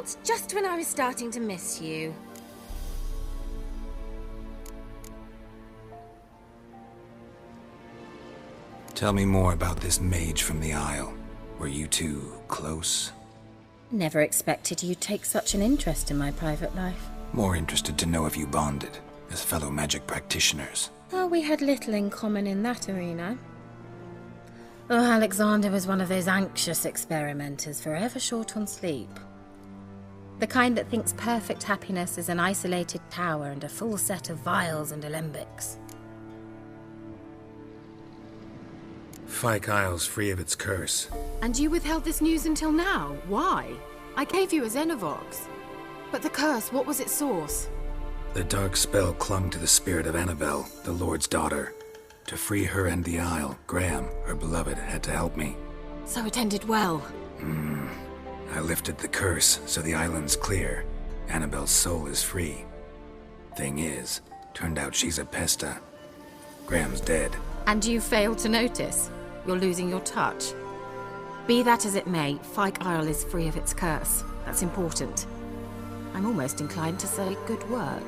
thoughts just when I was starting to miss you. Tell me more about this mage from the Isle. Were you two close? Never expected you'd take such an interest in my private life. More interested to know if you bonded, as fellow magic practitioners. Oh, we had little in common in that arena. Oh, Alexander was one of those anxious experimenters, forever short on sleep. The kind that thinks perfect happiness is an isolated tower and a full set of vials and alembics. Fyke Isle's free of its curse. And you withheld this news until now? Why? I gave you a Xenovox. But the curse, what was its source? The dark spell clung to the spirit of Annabelle, the Lord's daughter. To free her and the Isle, Graham, her beloved, had to help me. So it ended well. I lifted the curse, so the island's clear. Annabelle's soul is free. Thing is, turned out she's a pesta. Graham's dead. And you failed to notice? You're losing your touch. Be that as it may, Fyke Isle is free of its curse. That's important. I'm almost inclined to say good work.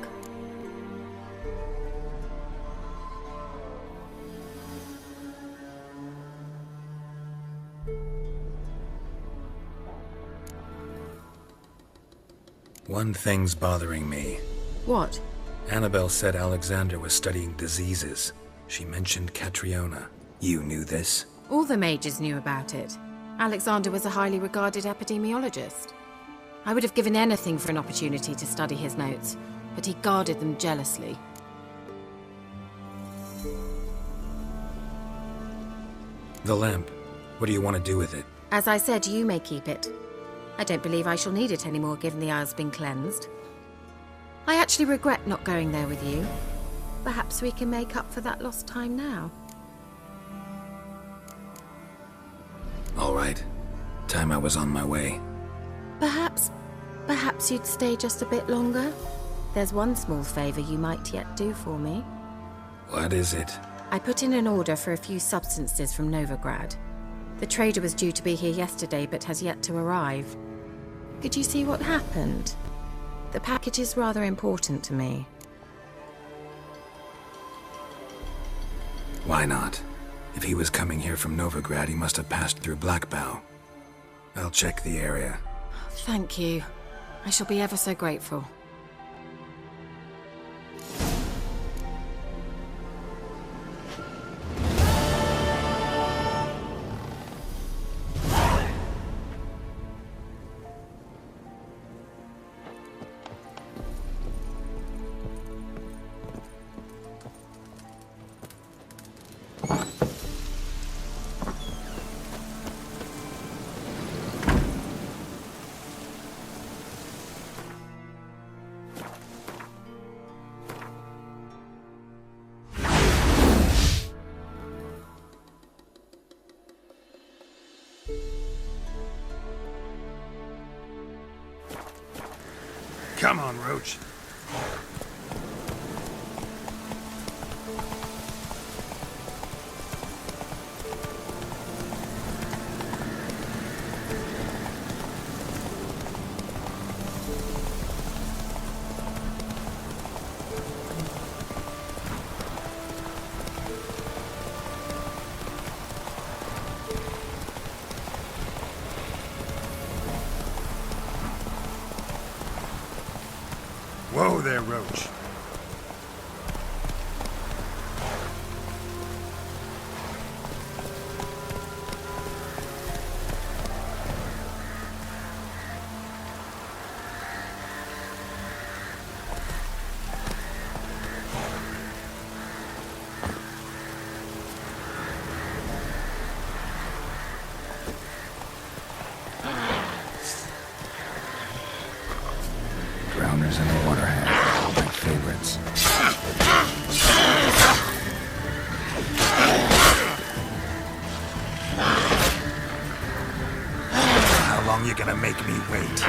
One thing's bothering me. What? Annabelle said Alexander was studying diseases. She mentioned Catriona. You knew this? All the mages knew about it. Alexander was a highly regarded epidemiologist. I would have given anything for an opportunity to study his notes, but he guarded them jealously. The lamp. What do you want to do with it? As I said, you may keep it. I don't believe I shall need it anymore, given the Isle's been cleansed. I actually regret not going there with you. Perhaps we can make up for that lost time now. All right. Time I was on my way. Perhaps you'd stay just a bit longer? There's one small favor you might yet do for me. What is it? I put in an order for a few substances from Novigrad. The trader was due to be here yesterday, but has yet to arrive. Could you see what happened? The package is rather important to me. Why not? If he was coming here from Novigrad, he must have passed through Blackbow. I'll check the area. Thank you. I shall be ever so grateful. Come on, Roach. Whoa there, Roach. Drowners in the waterhead, my favorites. How long you gonna make me wait?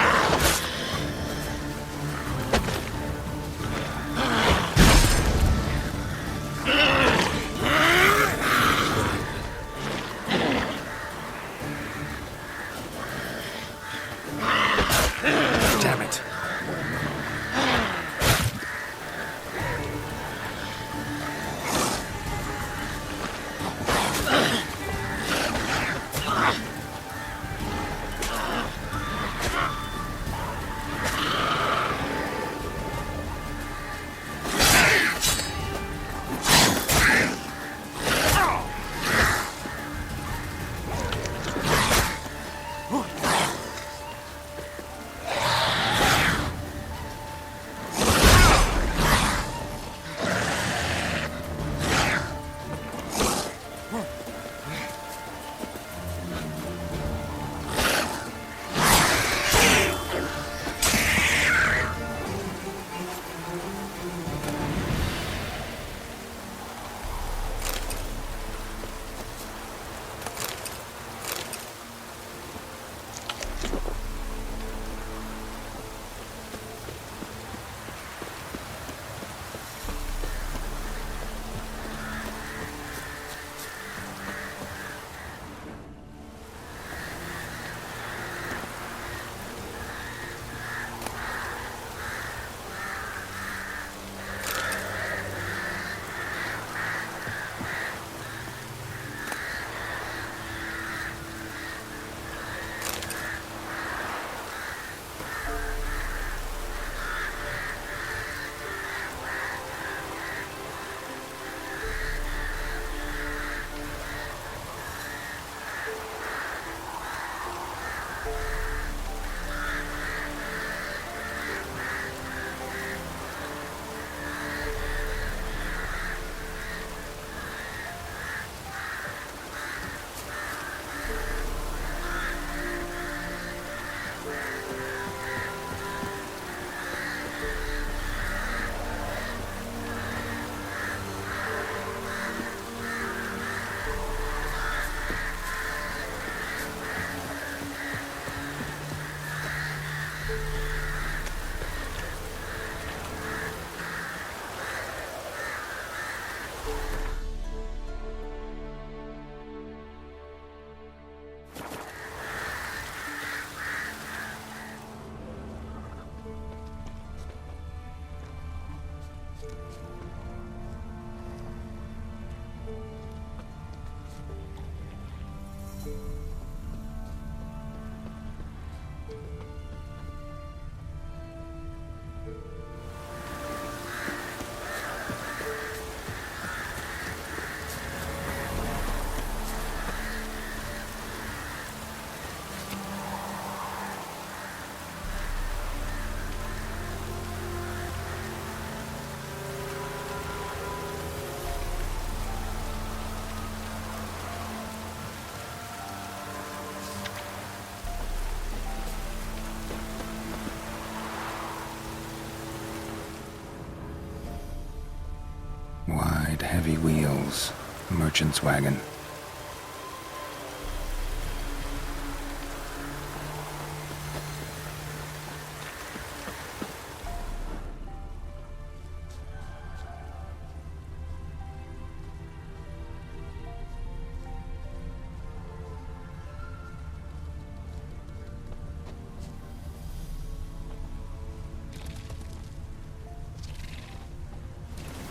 Wide, heavy wheels. Merchant's wagon.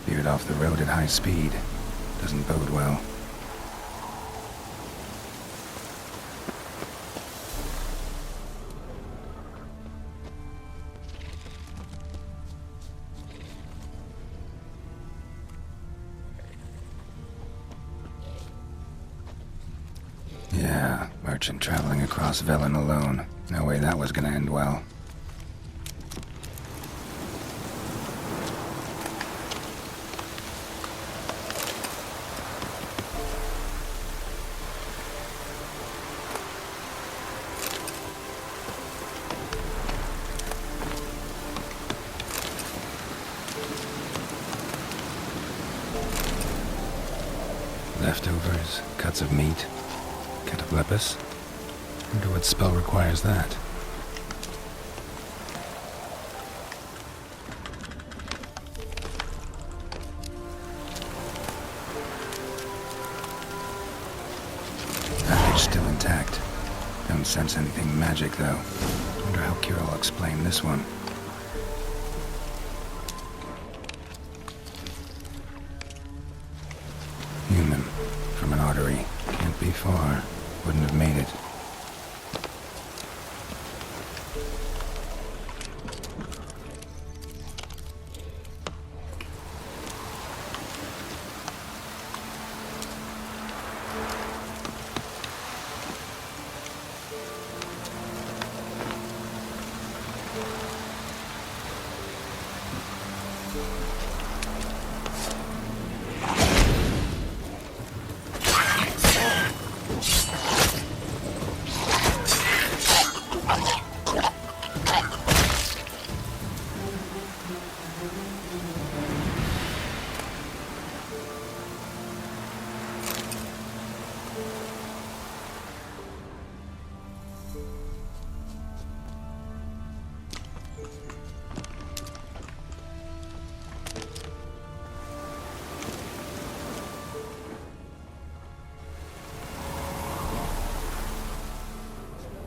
Veered off the road at high speed. Doesn't bode well. Yeah, merchant traveling across Velen alone. No way that was gonna end well. Leftovers, cuts of meat, cataplepis. Wonder what spell requires that. Package still intact. Don't sense anything magic though. Wonder how Kira will explain this one. Human. From an artery. Can't be far. Wouldn't have made it.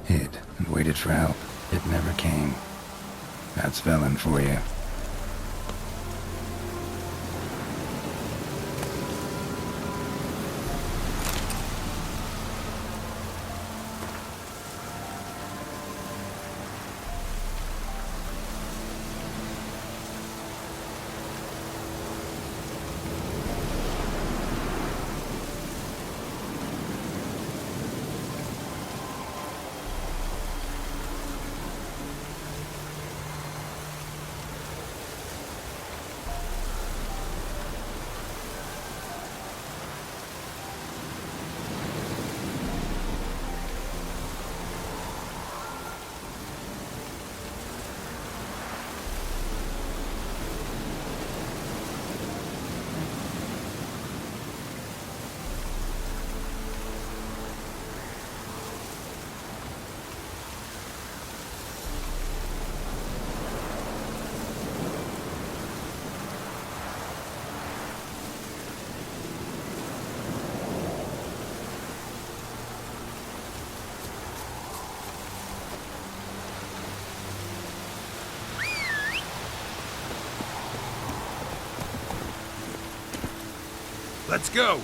Hid and waited for help. It never came. That's Velen for you. Let's go!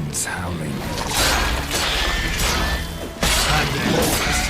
winds howling. Time to end this.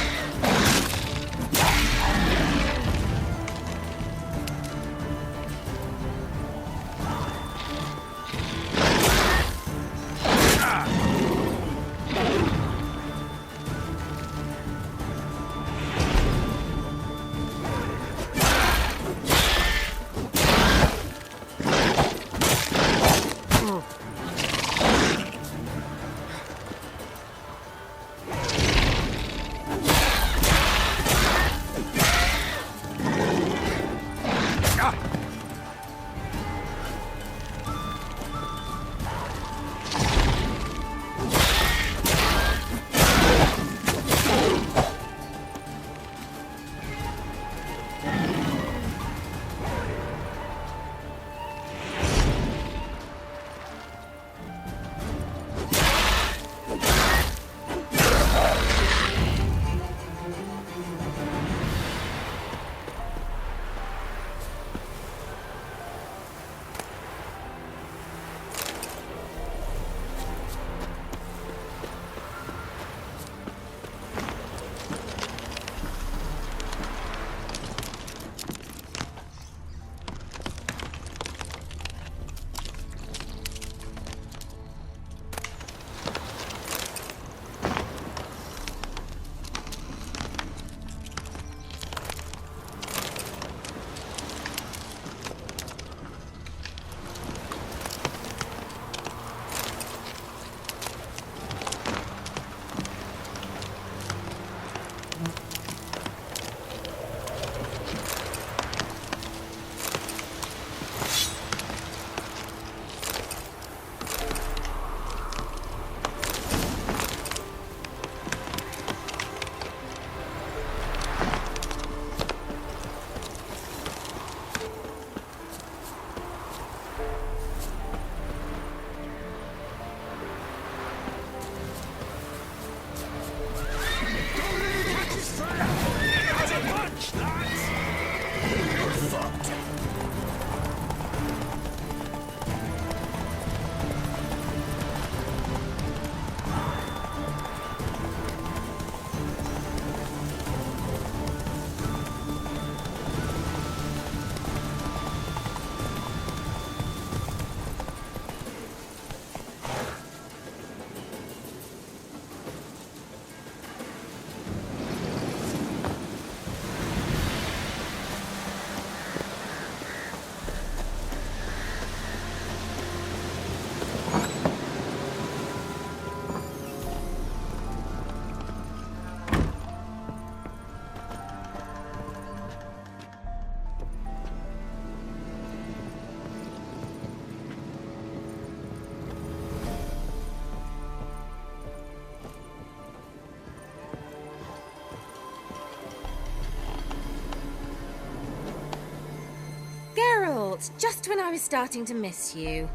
Geralt, just when I was starting to miss you.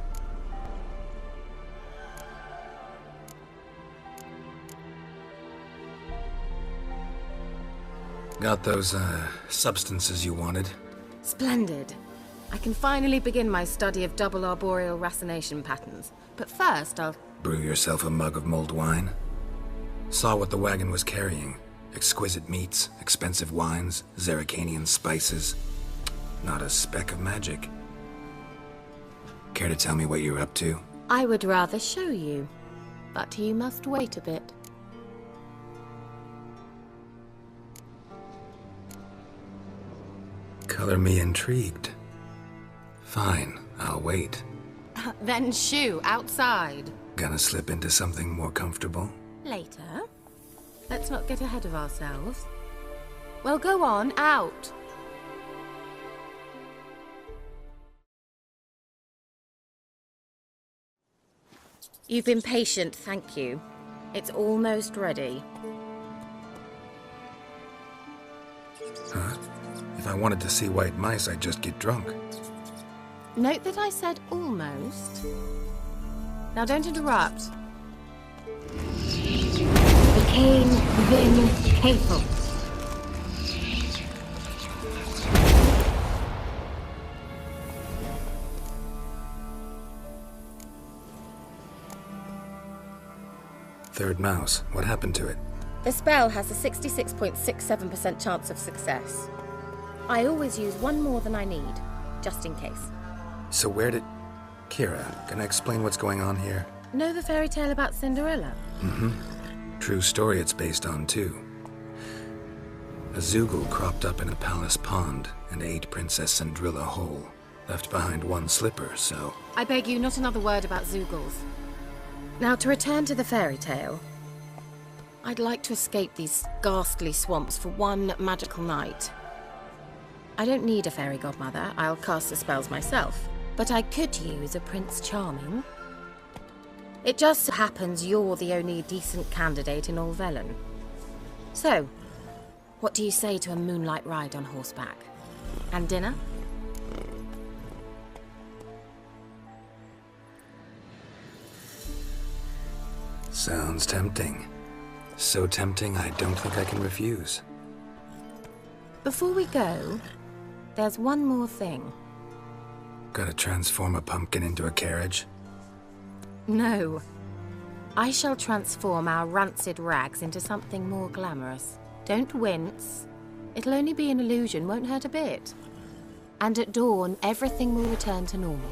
Got those, substances you wanted? Splendid. I can finally begin my study of double arboreal racination patterns. But first, I'll... Brew yourself a mug of mulled wine? Saw what the wagon was carrying. Exquisite meats, expensive wines, Zerrikanian spices. Not a speck of magic. Care to tell me what you're up to? I would rather show you. But you must wait a bit. Color me intrigued. Fine, I'll wait. Then shoo, outside. Gonna slip into something more comfortable? Later. Let's not get ahead of ourselves. Well, go on, out. You've been patient, thank you. It's almost ready. Huh? If I wanted to see white mice, I'd just get drunk. Note that I said almost. Now don't interrupt. Became Vin Capel. Third mouse. What happened to it? The spell has a 66.67% chance of success. I always use one more than I need, just in case. So where did... Kira, can I explain what's going on here? Know the fairy tale about Cinderella? Mm-hmm. True story it's based on, too. A Zoogle cropped up in a palace pond and ate Princess Cinderella whole. Left behind one slipper, so... I beg you, not another word about Zoogles. Now, to return to the fairy tale, I'd like to escape these ghastly swamps for one magical night. I don't need a fairy godmother, I'll cast the spells myself. But I could use a Prince Charming. It just happens you're the only decent candidate in all Velen. So, what do you say to a moonlight ride on horseback? And dinner? Sounds tempting. So tempting, I don't think I can refuse. Before we go, there's one more thing. Gotta transform a pumpkin into a carriage? No. I shall transform our rancid rags into something more glamorous. Don't wince. It'll only be an illusion, won't hurt a bit. And at dawn, everything will return to normal.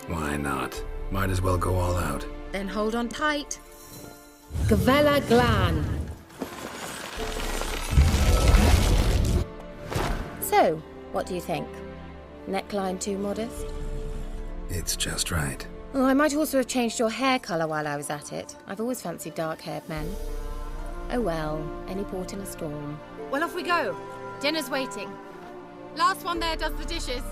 Why not? Might as well go all out. Then hold on tight. Gavella Glan. So, what do you think? Neckline too modest? It's just right. Oh, I might also have changed your hair colour while I was at it. I've always fancied dark-haired men. Oh well, any port in a storm. Well, off we go. Dinner's waiting. Last one there does the dishes.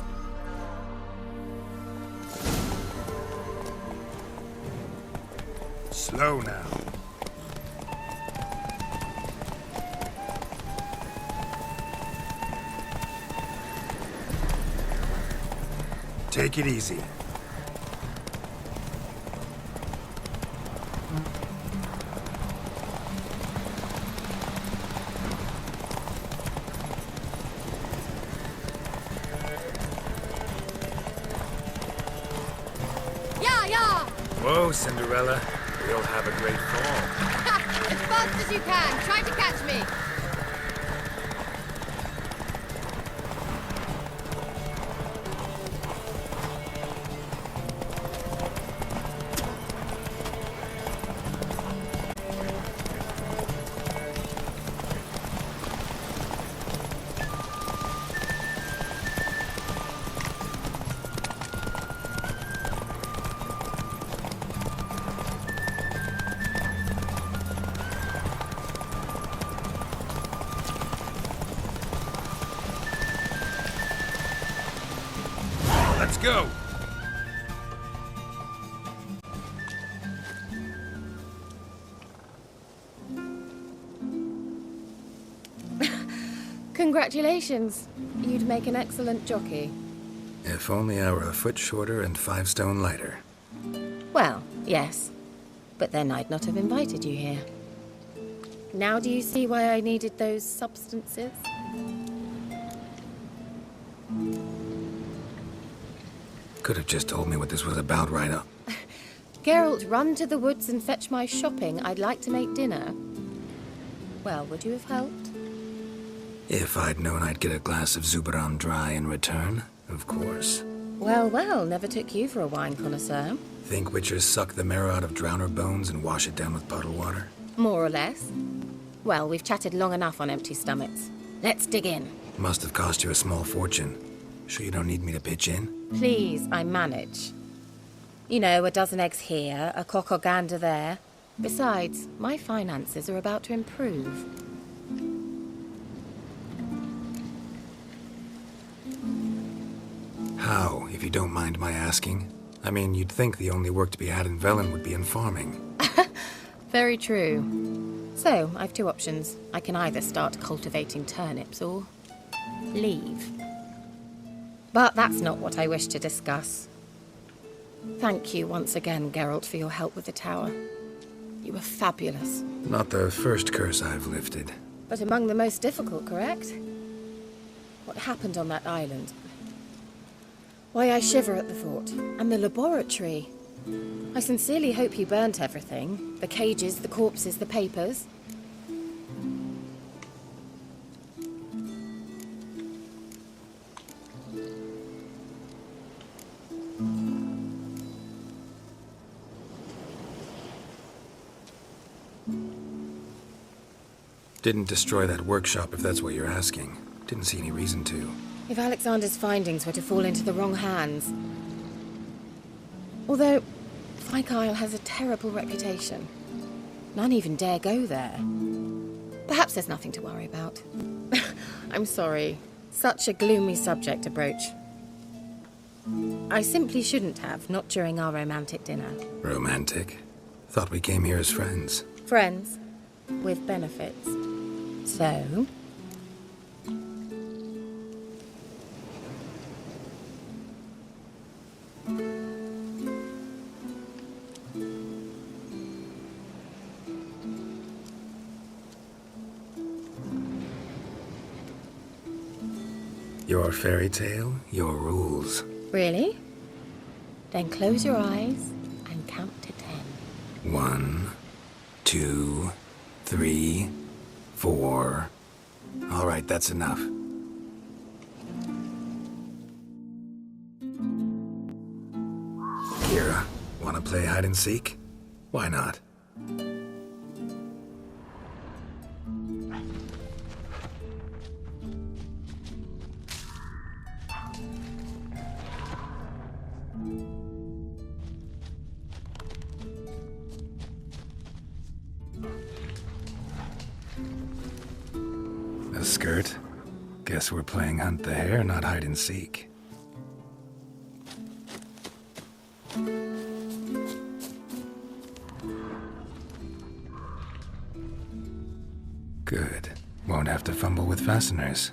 Slow now. Take it easy. Yeah! Whoa, Cinderella. We'll have a great fall. As fast as you can. Try to catch me. Let's go! Congratulations. You'd make an excellent jockey. If only I were a foot shorter and 5 stone lighter. Well, yes. But then I'd not have invited you here. Now do you see why I needed those substances? Could have just told me what this was about right up. Geralt, run to the woods and fetch my shopping. I'd like to make dinner. Well, would you have helped? If I'd known I'd get a glass of Zubaram dry in return, of course. Well, never took you for a wine connoisseur. Think witchers suck the marrow out of drowner bones and wash it down with puddle water? More or less. Well, we've chatted long enough on empty stomachs. Let's dig in. Must have cost you a small fortune. Sure you don't need me to pitch in? Please, I manage. You know, a dozen eggs here, a cock or gander there. Besides, my finances are about to improve. How, if you don't mind my asking? I mean, you'd think the only work to be had in Velen would be in farming. Very true. So, I've 2 options. I can either start cultivating turnips or leave. But that's not what I wish to discuss. Thank you once again, Geralt, for your help with the tower. You were fabulous. Not the first curse I've lifted. But among the most difficult, correct? What happened on that island? Why, I shiver at the thought. And the laboratory. I sincerely hope you burnt everything. The cages, the corpses, the papers. Didn't destroy that workshop, if that's what you're asking. Didn't see any reason to. If Alexander's findings were to fall into the wrong hands... Although, Fyke Isle has a terrible reputation. None even dare go there. Perhaps there's nothing to worry about. I'm sorry. Such a gloomy subject to broach. I simply shouldn't have, not during our romantic dinner. Romantic? Thought we came here as friends. Friends, with benefits. So... Your fairy tale, your rules. Really? Then close your eyes and count to 10. 1, 2, 3, 4. All right, that's enough. Kira, wanna play hide and seek? Why not? A skirt? Guess we're playing hunt the hare, not hide and seek. Good. Won't have to fumble with fasteners.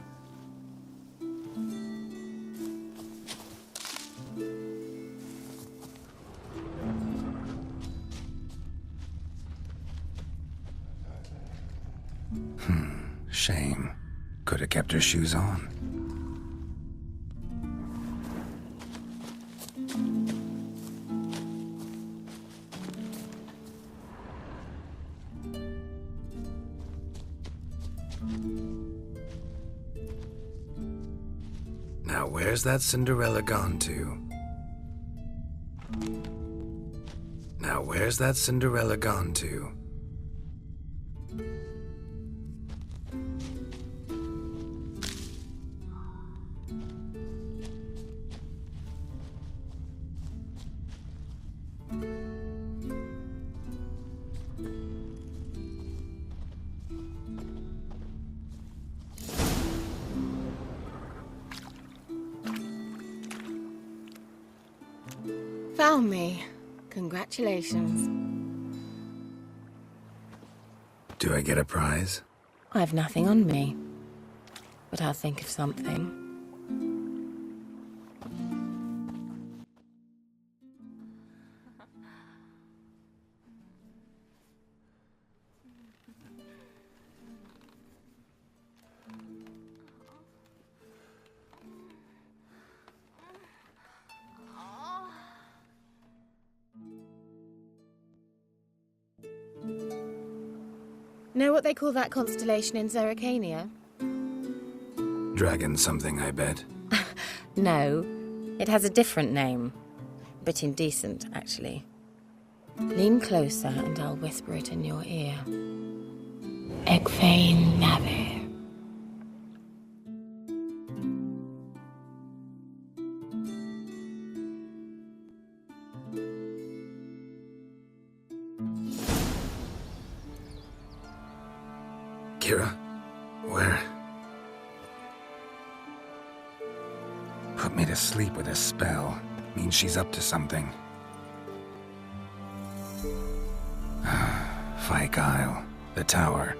Shame. Could have kept her shoes on. Now where's that Cinderella gone to? Now where's that Cinderella gone to? Found me. Congratulations. Do I get a prize? I've nothing on me. But I'll think of something. Know what they call that constellation in Zerrikania? Dragon something, I bet. No, it has a different name. Bit indecent, actually. Lean closer and I'll whisper it in your ear. Egfain Nave. Kira? Where? Put me to sleep with a spell. Means she's up to something. Fyke Isle. The tower.